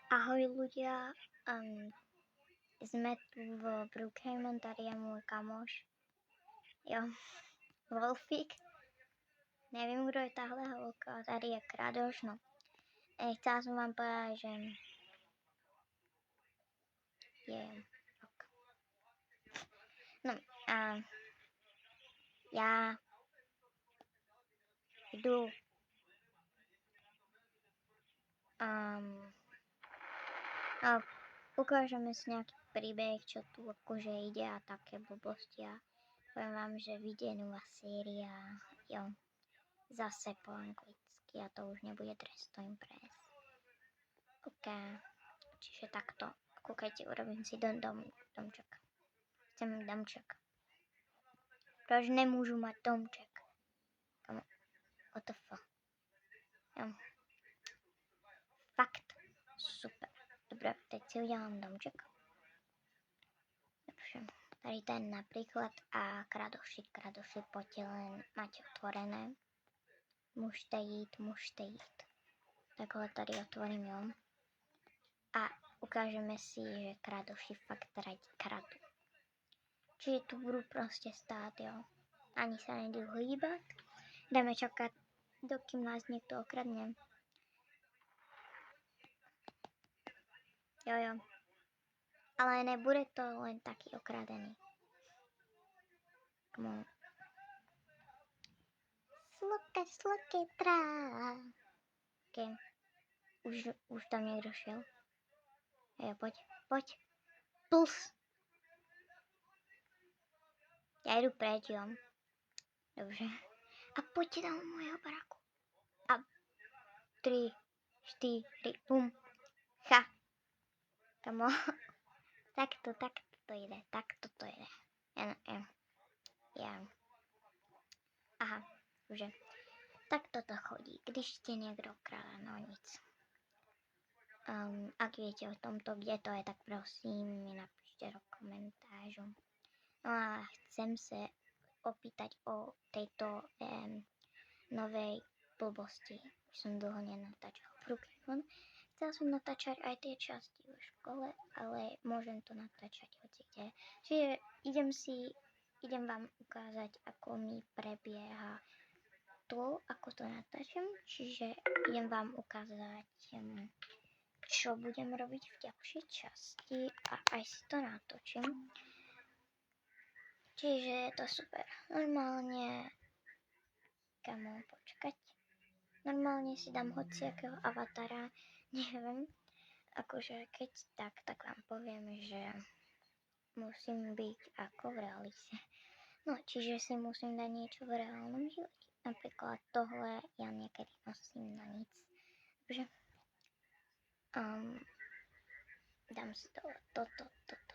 Ahoj ľudia, sme tu v Brookhaven, tady je môj kamoš, jo, Wolfík, nevím, kdo je tahle holka, tady je Kradoš, no. Chcela som vám povedať, že je rok. No a ja jdu a ukážeme si nejaký príbeh, čo tu akože ide a také blbosti a poviem vám, že vyjde nová séria, jo, zase po anglicky a to už nebude Dress to Impress. OK, čiže takto, kúkajte, urobím si domček. Chcem domček. Proč nemôžu mať domček? Kamo, what the fuck? Jo. Fakt, super. Dobre, teď si udělám domček. Dobře, tady ten napríklad a kradoši, poďte len, máte otvorené. Môžete jít. Takhle tady otvorím, jo. A ukážeme si, že kradoši fakt kradu. Čiže tu budu prostě stát, jo. Ani sa nejdu hýbat. Jdeme čakat, dokým nás niekto okradne. Jo. Ale nebude to len taký okradený. Come on. Sloky, trá. OK. Už tam niekto šiel. Jo, poď. Puls. Ja jdu preč, jo. Dobře. A poďte do môjho baráku. A 3, 4, bum. Ha. Kamo. Takto to ide. Ja. Aha, že. Takto to chodí, když tě někdo kráda, no nic. Ak viete o tomto, kde to je, tak prosím mi napíšte do komentářů. No a chcem se opýtať o tejto novej blbosti. Už som dlho nenatáčal Brookhaven. Chcela som natáčať aj tie časti v škole, ale môžem to natáčať hocikde. Čiže idem vám ukázať, ako mi prebieha to, ako to natáčam. Čiže idem vám ukázať, čo budem robiť v ďalšej časti a aj si to natočím. Čiže je to super. Normálne, kamo, počkať. Normálne si dám hociakého avatara, neviem. Akože keď tak vám poviem, že musím byť ako v realite. No, čiže si musím dať niečo v reálnom živote. Napríklad tohle ja niekedy nosím na nic. Takže dám si dole toto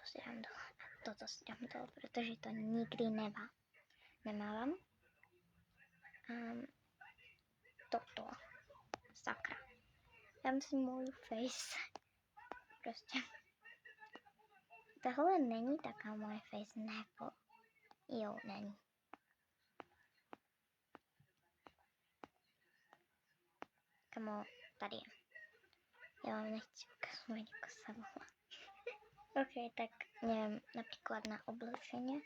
si dám dole a toto si dám dole, pretože to nikdy nemávam. Toto. Sakra. Dám si môj face. Proste. Tohle není taká moje face, nebo. Jo, není. Kamo, tady je. Ja vám nechci ukazovať, ako sa volá. OK, tak neviem, napríklad na oblečenie.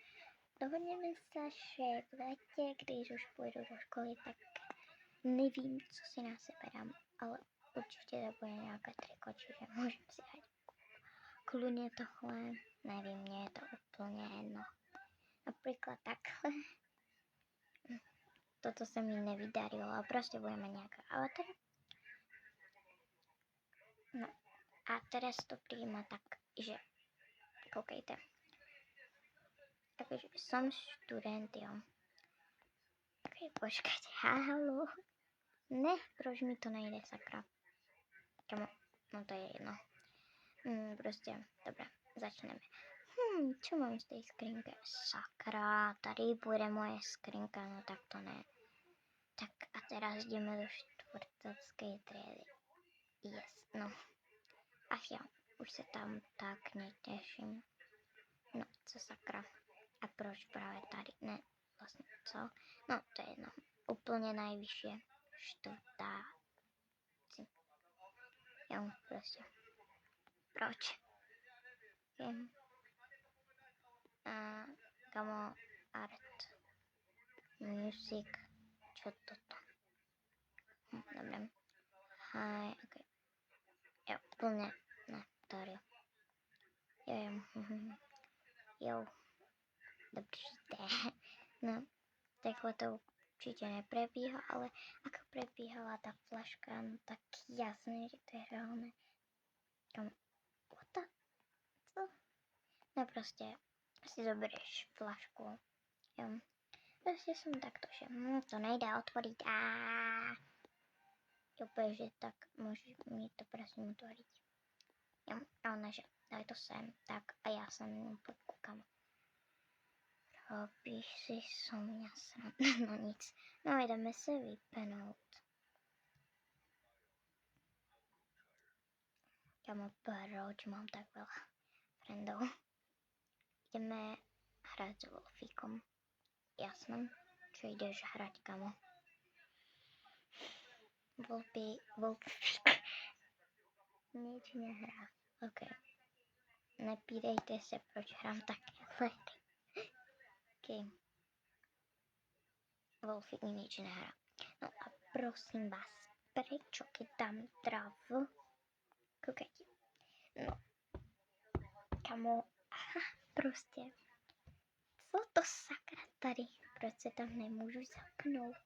Dohodneme sa, že v lete, když už pôjdu do školy, tak nevím, co si na sebe dám, ale určite to bude nejaká triko, čiže môžem si dať kľudne tohle, nevím, mne je to úplne jedno. Napríklad takhle. Toto sa mi nevydarilo a proste budeme nejaká avatara. No a teraz to príjma tak, že koukejte. Takže som študent, jo. Ok, počkajte, haló. Ne, proč mi to nejde, sakra. Kamo, no to je jedno. Prostě, dobré, začneme. Čo mám z tej skrinke? Sakra, tady bude moje skrinka, no tak to ne. Tak a teraz ideme do štvrtáckej triedy. Yes, no. Ach ja, už sa tam tak neteším. No, co sakra. A proč práve tady? Ne, vlastne, co? No, to je jedno. Úplne najvyššie štvrtáci. Jo, proste. proč? Kamo, art, music, čo toto? Dobre. Hi, ok. Jo, plne, ne, tady. Jo. Dobře. No, takhle to určitě neprebíhá, ale ako prebíhala tá flaška, no tak jasné, že to je reálne. What? Co? No proste si zoberieš flašku. Jo. Proste som takto, že to nejde otvoriť. Úplne, že tak môžeš mi to prosím otvoriť. Jo. A ona, že daj to sem. Tak a ja sa podkúkam. Robíš si so mňa srandu. No nic. No ideme sa vypnúť. Kamo, proč mám tak veľa friendov? Ideme hrať s Wolfíkom. Jasné, čo ideš hrať, kamo? Wolfík nič nehrá. OK. Nepýtajte sa, proč hrám také hry. OK. Wolfík mi nič nehrá. No a prosím vás, prečo keď dám drav? Kúkajte. No. Kamo, proste. Co to sakra tady? Proč se tam nemůžu zapnout?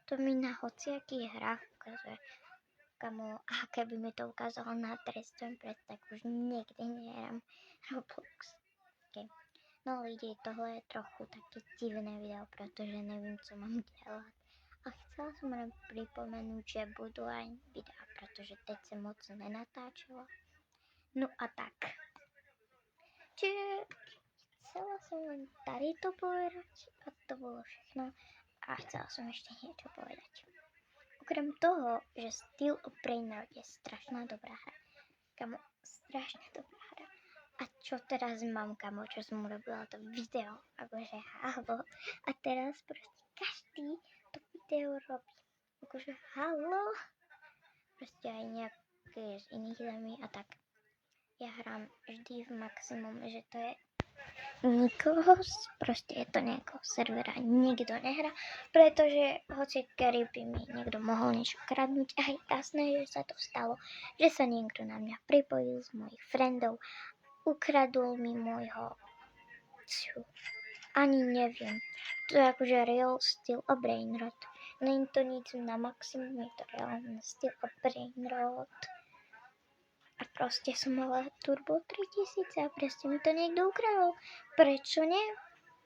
To mi na hociakých hrách ukazuje. Kamo, a keby mi to ukázalo na Trestům Press, tak už nikdy nehrám Roblox. Okay. No lidi, tohle je trochu taky divné video, protože nevím, co mám dělat. A chcela jsem jenom připomenout, že budu aj videa, protože teď se moc nenatáčela. No a tak. Čiže chcela som len tady to povedať a to bolo všechno. A chcela som ešte niečo povedať. Okrem toho, že Steel of Brainrot je strašná dobrá hra. Kamo, strašne dobrá hra. A čo teraz mám, kamo, čo som urobila to video, akože halo. A teraz proste každý to video robí. Akože halo. Proste aj nejaké z iných zemí a tak. Ja hrám vždy v maximum, že to je nikoho, proste je to nejakého servera, nikto nehrá, pretože hoci kedy by mi niekto mohol niečo kradnúť, aj jasné, že sa to stalo, že sa niekto na mňa pripojil z mojich friendov, ukradol mi môjho, ani neviem, to je akože real Steel of Brainrot, není to nic na maximum, je to reálne Steel of Brainrot. A proste som mala Turbo 3000 a proste mi to niekto ukradol. Prečo nie?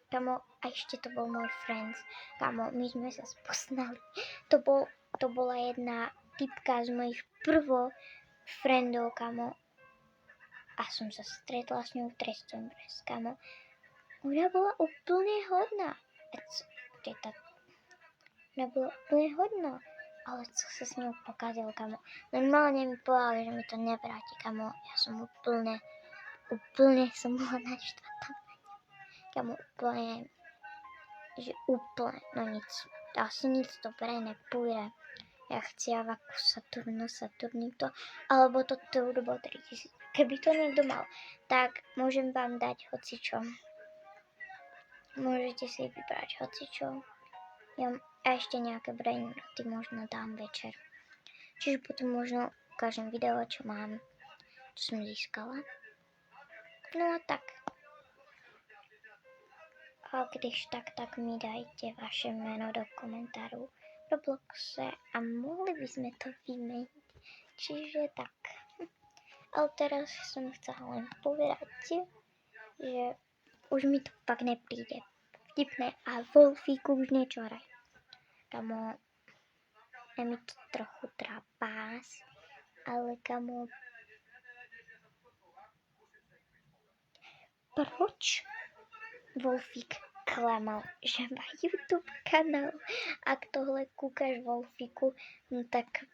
Kamo, a ešte to bol môj friends. Kamo, my sme sa spoznali. To bola jedna typka z mojich prvo friendov, kamo. A som sa stretla s ňou v Trestům Press, kamo. Ona bola úplne hodná. Ona bola úplne hodná. Ale co sa s ňou pokazilo, kamo. Normálne mi povedal, že mi to nevráti, kamo. Ja som úplne som bola naštvatá. Kamo, úplne, že úplne, no nic. Asi nic dobré nepôjde. Ja chciała ku Saturnito, alebo to Turbo 3000. Keby to niekto mal, tak môžem vám dať hocičo. Môžete si vybrať hocičo. A ešte nejaké brainroty možno dám večer. Čiže potom možno ukážem video, čo mám, čo som získala. No a tak. A když tak mi dajte vaše meno do komentáru v Robloxe a mohli by sme to vymeniť. Čiže tak. Ale teraz som chcela len povedať, že už mi to fakt nepríde vtipné a Wolfíku už niečo hraj. Kamo, je mi to trochu trápás, ale kamo, proč Wolfík klamal, že má YouTube kanál? Ak tohle kúkaš Wolfíku, no tak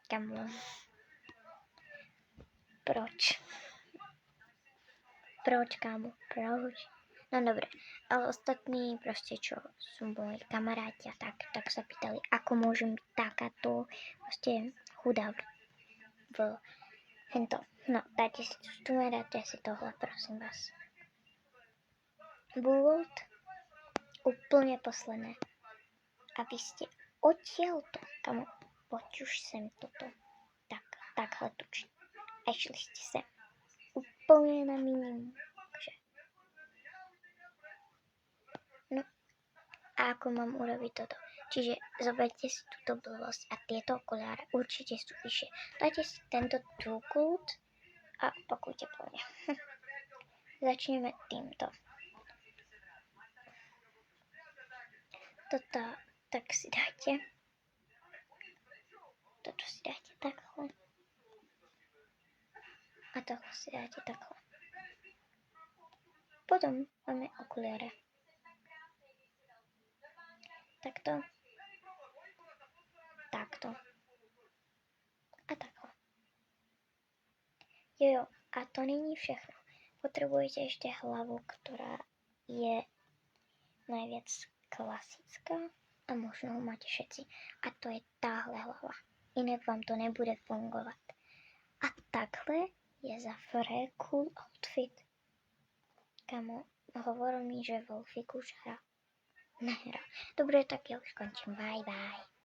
kamo, proč? Proč, kamo, proč? No dobre, ale ostatní proste, čo sú moji kamaráti a tak sa pýtali, ako môžem byť takáto proste chudá v Hento, no, dajte si tu, dáte si tohle, prosím vás. Bullet, úplně posledné. A vy jste odtiaľto, kamo, poď už sem toto. Takhle tuč. A šli jste sem. Úplně na minimum. Takže. No, a ako mám urobiť toto? Čiže zoberte si túto blbosť a tieto okuliare určite sú vyššie. Dajte si tento túkult a pakujte po mne. Začneme týmto. Toto tak si dáte. Toto si dáte takhle. A tohle si dáte takhle. Potom máme okuliare. Takto. Takto. A takhle. Jo, a to není všechno. Potrebujete ešte hlavu, ktorá je najviac klasická a možno ho máte všetci. A to je táhle hlava. Inak vám to nebude fungovať. A takhle je za fré cool outfit. Kamo, hovoril mi, že Wolfík už hrá. Nehrá. Dobre, tak ja už končím. Bye, bye.